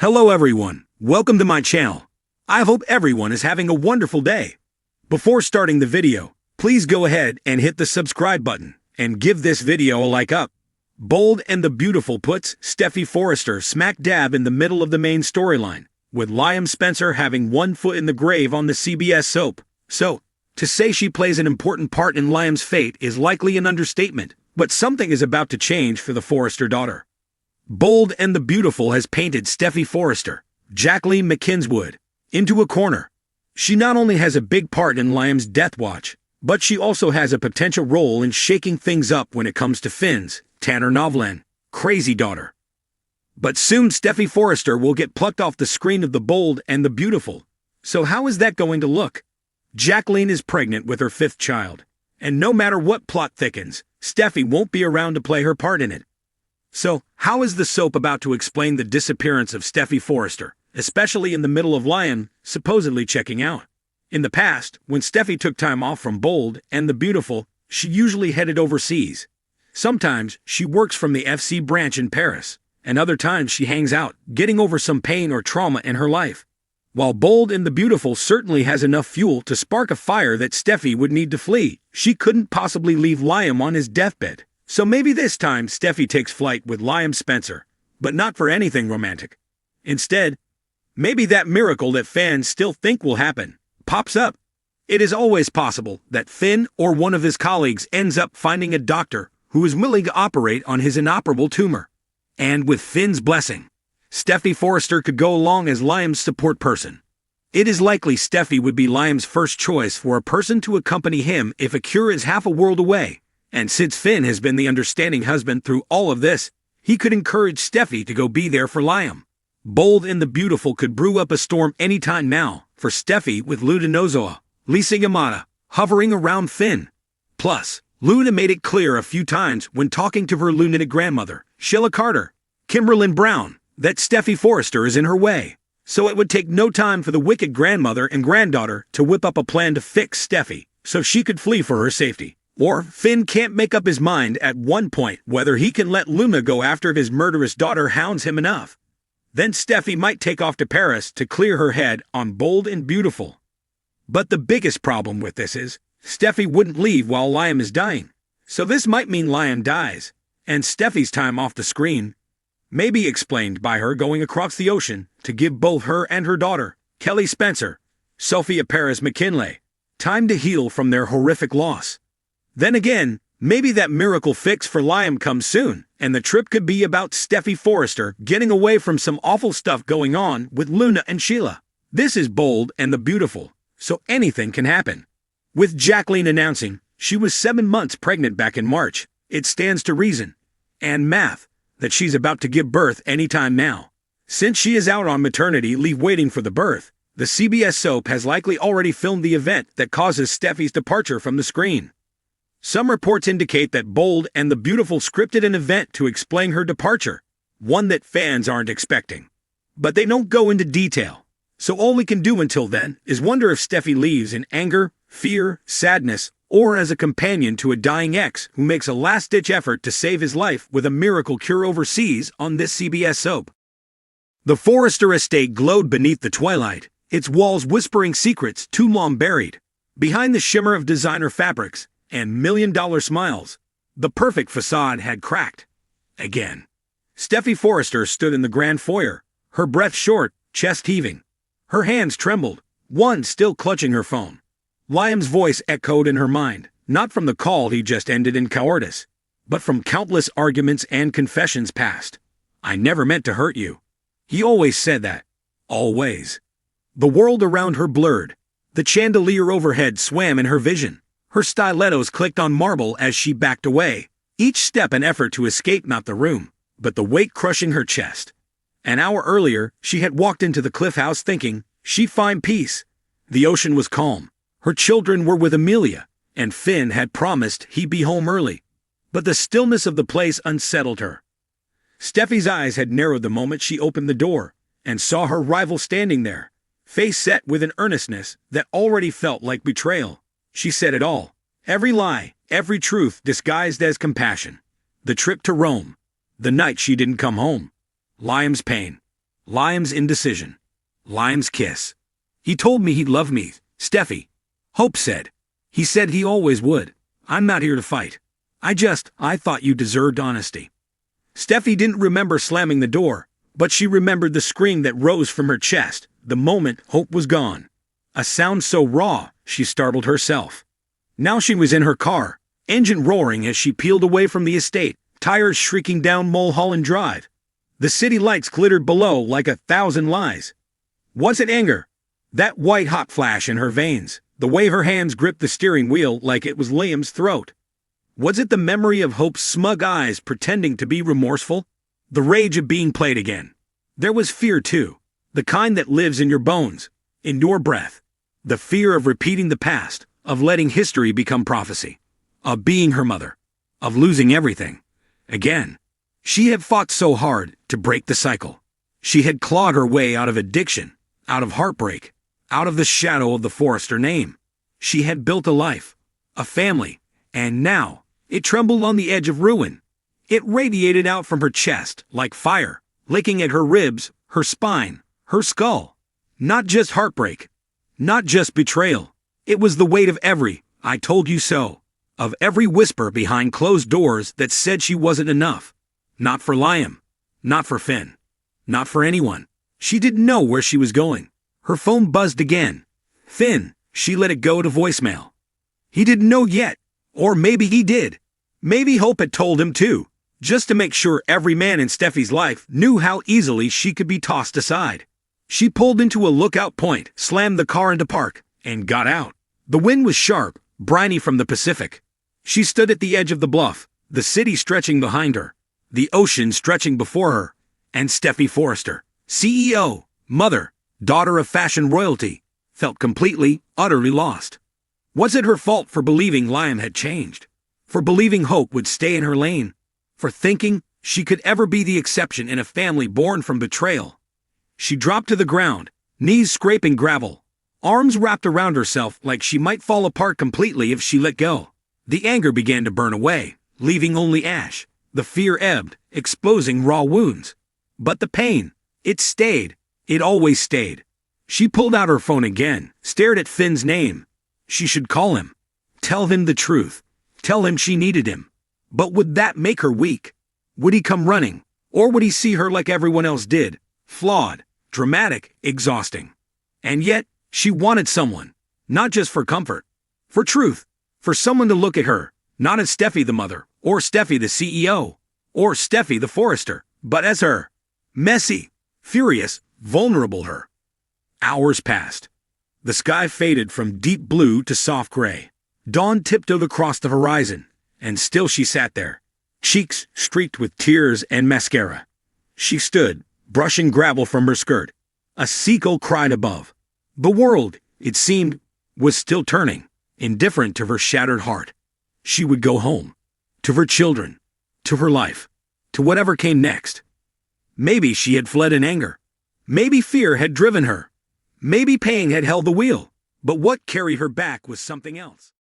Hello everyone, welcome to my channel. I hope everyone is having a wonderful day. Before starting the video, please go ahead and hit the subscribe button and give this video a like up. Bold and the Beautiful puts Steffy Forrester smack dab in the middle of the main storyline, with Liam Spencer having one foot in the grave on the CBS soap. So, to say she plays an important part in Liam's fate is likely an understatement, but something is about to change for the Forrester daughter. Bold and the Beautiful has painted Steffy Forrester, Jacqueline McKinswood, into a corner. She not only has a big part in Liam's death watch, but she also has a potential role in shaking things up when it comes to Finn's, Tanner Novlan, crazy daughter. But soon Steffy Forrester will get plucked off the screen of the Bold and the Beautiful. So how is that going to look? Jacqueline is pregnant with her 5th child, and no matter what plot thickens, Steffy won't be around to play her part in it. So, how is the soap about to explain the disappearance of Steffy Forrester, especially in the middle of Liam supposedly checking out? In the past, when Steffy took time off from Bold and the Beautiful, she usually headed overseas. Sometimes she works from the FC branch in Paris, and other times she hangs out, getting over some pain or trauma in her life. While Bold and the Beautiful certainly has enough fuel to spark a fire that Steffy would need to flee, she couldn't possibly leave Liam on his deathbed. So maybe this time Steffy takes flight with Liam Spencer, but not for anything romantic. Instead, maybe that miracle that fans still think will happen pops up. It is always possible that Finn or one of his colleagues ends up finding a doctor who is willing to operate on his inoperable tumor. And with Finn's blessing, Steffy Forrester could go along as Liam's support person. It is likely Steffy would be Liam's first choice for a person to accompany him if a cure is half a world away. And since Finn has been the understanding husband through all of this, he could encourage Steffy to go be there for Liam. Bold and the Beautiful could brew up a storm anytime now for Steffy with Luna Nozoa, Lisa Yamada, hovering around Finn. Plus, Luna made it clear a few times when talking to her lunatic grandmother, Sheila Carter, Kimberlyn Brown, that Steffy Forrester is in her way. So it would take no time for the wicked grandmother and granddaughter to whip up a plan to fix Steffy so she could flee for her safety. Or Finn can't make up his mind at one point whether he can let Luna go after if his murderous daughter hounds him enough. Then Steffy might take off to Paris to clear her head on Bold and Beautiful. But the biggest problem with this is, Steffy wouldn't leave while Liam is dying. So this might mean Liam dies, and Steffy's time off the screen may be explained by her going across the ocean to give both her and her daughter, Kelly Spencer, Sophia Paris McKinley, time to heal from their horrific loss. Then again, maybe that miracle fix for Liam comes soon, and the trip could be about Steffy Forrester getting away from some awful stuff going on with Luna and Sheila. This is Bold and the Beautiful, so anything can happen. With Jacqueline announcing she was 7 months pregnant back in March, it stands to reason, and math, that she's about to give birth anytime now. Since she is out on maternity leave waiting for the birth, the CBS soap has likely already filmed the event that causes Steffy's departure from the screen. Some reports indicate that Bold and the Beautiful scripted an event to explain her departure, one that fans aren't expecting. But they don't go into detail, so all we can do until then is wonder if Steffy leaves in anger, fear, sadness, or as a companion to a dying ex who makes a last-ditch effort to save his life with a miracle cure overseas on this CBS soap. The Forrester estate glowed beneath the twilight, its walls whispering secrets too long buried. Behind the shimmer of designer fabrics and million-dollar smiles, the perfect facade had cracked. Again. Steffy Forrester stood in the grand foyer, her breath short, chest heaving. Her hands trembled, one still clutching her phone. Liam's voice echoed in her mind, not from the call he just ended in cowardice, but from countless arguments and confessions past. I never meant to hurt you. He always said that. Always. The world around her blurred. The chandelier overhead swam in her vision. Her stilettos clicked on marble as she backed away, each step an effort to escape not the room, but the weight crushing her chest. An hour earlier, she had walked into the cliff house thinking she'd find peace. The ocean was calm. Her children were with Amelia, and Finn had promised he'd be home early. But the stillness of the place unsettled her. Steffy's eyes had narrowed the moment she opened the door and saw her rival standing there, face set with an earnestness that already felt like betrayal. She said it all. Every lie, every truth disguised as compassion. The trip to Rome. The night she didn't come home. Liam's pain. Liam's indecision. Liam's kiss. He told me he'd love me, Steffy. Hope said. He said he always would. I'm not here to fight. I thought you deserved honesty. Steffy didn't remember slamming the door, but she remembered the scream that rose from her chest the moment Hope was gone. A sound so raw, she startled herself. Now she was in her car, engine roaring as she peeled away from the estate, tires shrieking down Mulholland Drive. The city lights glittered below like 1,000 lies. Was it anger? That white-hot flash in her veins, the way her hands gripped the steering wheel like it was Liam's throat. Was it the memory of Hope's smug eyes pretending to be remorseful? The rage of being played again. There was fear too, the kind that lives in your bones, in your breath. The fear of repeating the past, of letting history become prophecy, of being her mother, of losing everything. Again. She had fought so hard to break the cycle. She had clawed her way out of addiction, out of heartbreak, out of the shadow of the Forrester name. She had built a life, a family, and now it trembled on the edge of ruin. It radiated out from her chest like fire, licking at her ribs, her spine, her skull. Not just heartbreak, not just betrayal. It was the weight of every "I told you so," of every whisper behind closed doors that said she wasn't enough. Not for Liam, not for Finn, not for anyone. She didn't know where she was going. Her phone buzzed again. Finn, she let it go to voicemail. He didn't know yet, or maybe he did. Maybe Hope had told him too, just to make sure every man in Steffy's life knew how easily she could be tossed aside. She pulled into a lookout point, slammed the car into park, and got out. The wind was sharp, briny from the Pacific. She stood at the edge of the bluff, the city stretching behind her, the ocean stretching before her, and Steffy Forrester, CEO, mother, daughter of fashion royalty, felt completely, utterly lost. Was it her fault for believing Liam had changed? For believing Hope would stay in her lane? For thinking she could ever be the exception in a family born from betrayal? She dropped to the ground, knees scraping gravel, arms wrapped around herself like she might fall apart completely if she let go. The anger began to burn away, leaving only ash. The fear ebbed, exposing raw wounds. But the pain, it stayed. It always stayed. She pulled out her phone again, stared at Finn's name. She should call him. Tell him the truth. Tell him she needed him. But would that make her weak? Would he come running? Or would he see her like everyone else did? Flawed, dramatic, exhausting. And yet, she wanted someone. Not just for comfort. For truth. For someone to look at her. Not as Steffy the mother, or Steffy the CEO, or Steffy the Forrester, but as her. Messy, furious, vulnerable her. Hours passed. The sky faded from deep blue to soft gray. Dawn tiptoed across the horizon, and still she sat there, cheeks streaked with tears and mascara. She stood, brushing gravel from her skirt. A seagull cried above. The world, it seemed, was still turning, indifferent to her shattered heart. She would go home. To her children. To her life. To whatever came next. Maybe she had fled in anger. Maybe fear had driven her. Maybe pain had held the wheel. But what carried her back was something else.